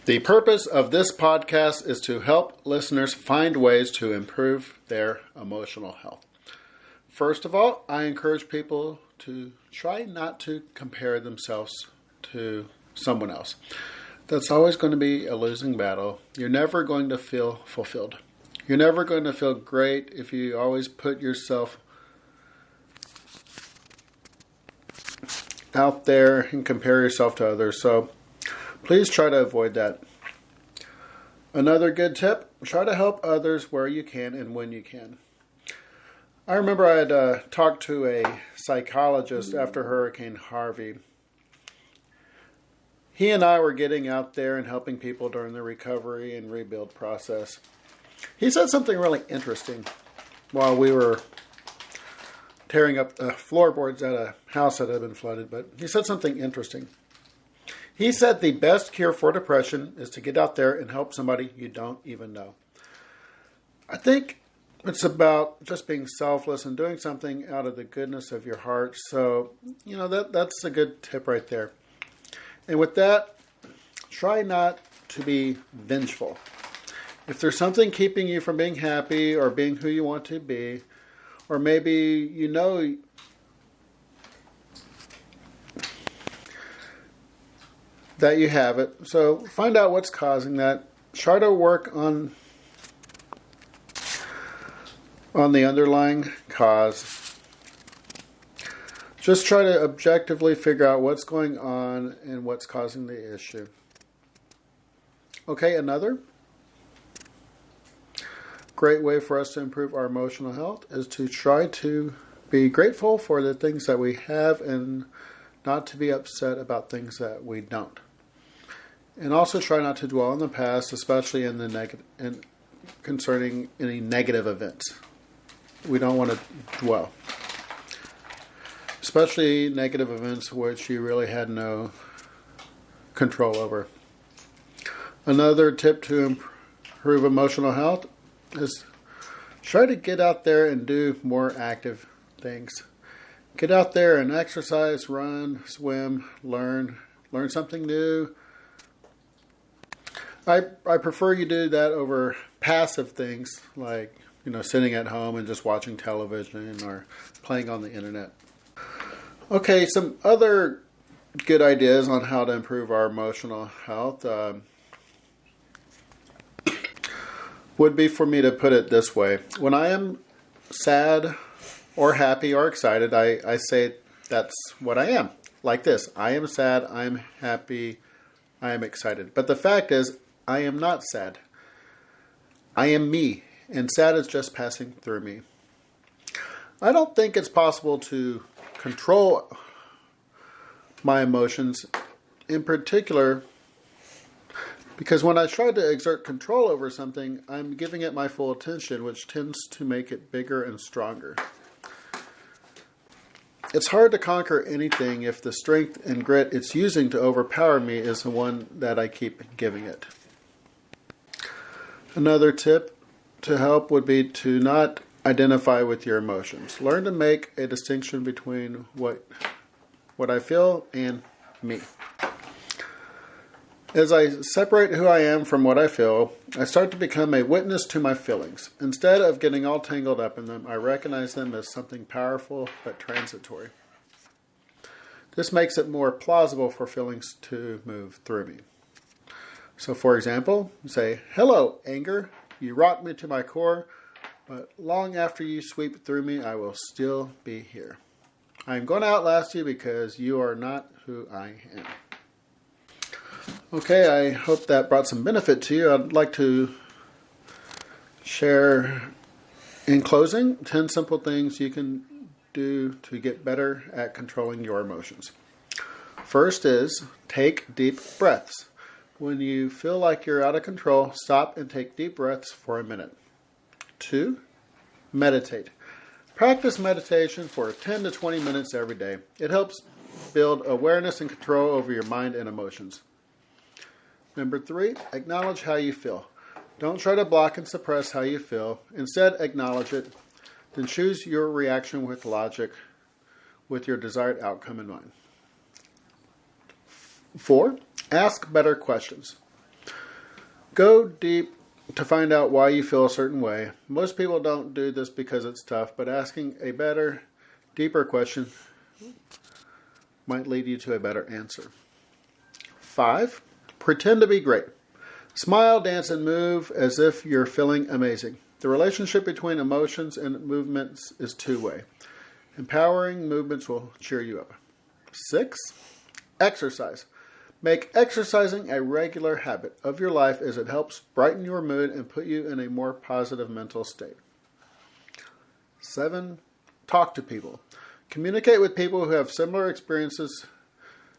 The purpose of this podcast is to help listeners find ways to improve their emotional health. First of all, I encourage people to try not to compare themselves to someone else. That's always going to be a losing battle. You're never going to feel fulfilled. You're never going to feel great if you always put yourself out there and compare yourself to others. So please try to avoid that. Another good tip, try to help others where you can and when you can. I remember I had talked to a psychologist after Hurricane Harvey. He and I were getting out there and helping people during the recovery and rebuild process. He said something really interesting while we were tearing up the floorboards at a house that had been flooded, but he said something interesting. He said the best cure for depression is to get out there and help somebody you don't even know. I think it's about just being selfless and doing something out of the goodness of your heart. So, that's a good tip right there. And with that, try not to be vengeful. If there's something keeping you from being happy or being who you want to be, or maybe that you have it, so find out what's causing that. Try to work on the underlying cause. Just try to objectively figure out what's going on and what's causing the issue. Okay, another great way for us to improve our emotional health is to try to be grateful for the things that we have and not to be upset about things that we don't. And also try not to dwell on the past, especially in the concerning any negative events. We don't want to dwell. Especially negative events which you really had no control over. Another tip to improve emotional health is try to get out there and do more active things. Get out there and exercise, run, swim, learn something new. I prefer you do that over passive things like, sitting at home and just watching television or playing on the internet. Okay, some other good ideas on how to improve our emotional health would be for me to put it this way. When I am sad or happy or excited, I say that's what I am. Like this, I am sad, I am happy, I am excited. But the fact is, I am not sad. I am me, and sad is just passing through me. I don't think it's possible to control my emotions, in particular, because when I try to exert control over something, I'm giving it my full attention, which tends to make it bigger and stronger. It's hard to conquer anything if the strength and grit it's using to overpower me is the one that I keep giving it. Another tip to help would be to not identify with your emotions. Learn to make a distinction between what I feel and me. As I separate who I am from what I feel, I start to become a witness to my feelings. Instead of getting all tangled up in them, I recognize them as something powerful but transitory. This makes it more plausible for feelings to move through me. So, for example, say, "Hello, anger. You rock me to my core, but long after you sweep through me, I will still be here. I'm going to outlast you because you are not who I am." Okay, I hope that brought some benefit to you. I'd like to share, in closing, 10 simple things you can do to get better at controlling your emotions. First is take deep breaths. When you feel like you're out of control, stop and take deep breaths for a minute. 2, meditate. Practice meditation for 10 to 20 minutes every day. It helps build awareness and control over your mind and emotions. Number 3, acknowledge how you feel. Don't try to block and suppress how you feel. Instead, acknowledge it. Then choose your reaction with logic, with your desired outcome in mind. 4, ask better questions. Go deep to find out why you feel a certain way. Most people don't do this because it's tough, but asking a better, deeper question might lead you to a better answer. 5. Pretend to be great. Smile, dance, and move as if you're feeling amazing. The relationship between emotions and movements is two-way. Empowering movements will cheer you up. 6. Exercise. Make exercising a regular habit of your life as it helps brighten your mood and put you in a more positive mental state. 7. Talk to people. Communicate with people who have similar experiences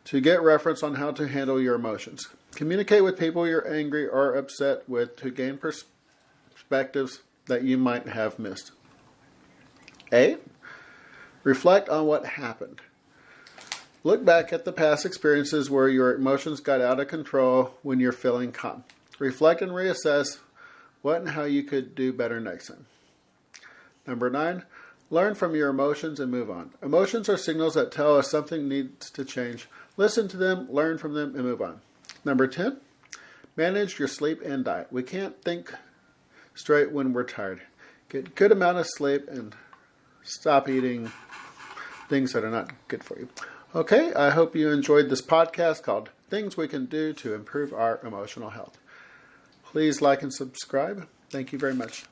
to get reference on how to handle your emotions. Communicate with people you're angry or upset with to gain perspectives that you might have missed. 8. Reflect on what happened. Look back at the past experiences where your emotions got out of control when you're feeling calm. Reflect and reassess what and how you could do better next time. Number 9, learn from your emotions and move on. Emotions are signals that tell us something needs to change. Listen to them, learn from them, and move on. Number 10, manage your sleep and diet. We can't think straight when we're tired. Get a good amount of sleep and stop eating things that are not good for you. Okay, I hope you enjoyed this podcast called Things We Can Do to Improve Our Emotional Health. Please like and subscribe. Thank you very much.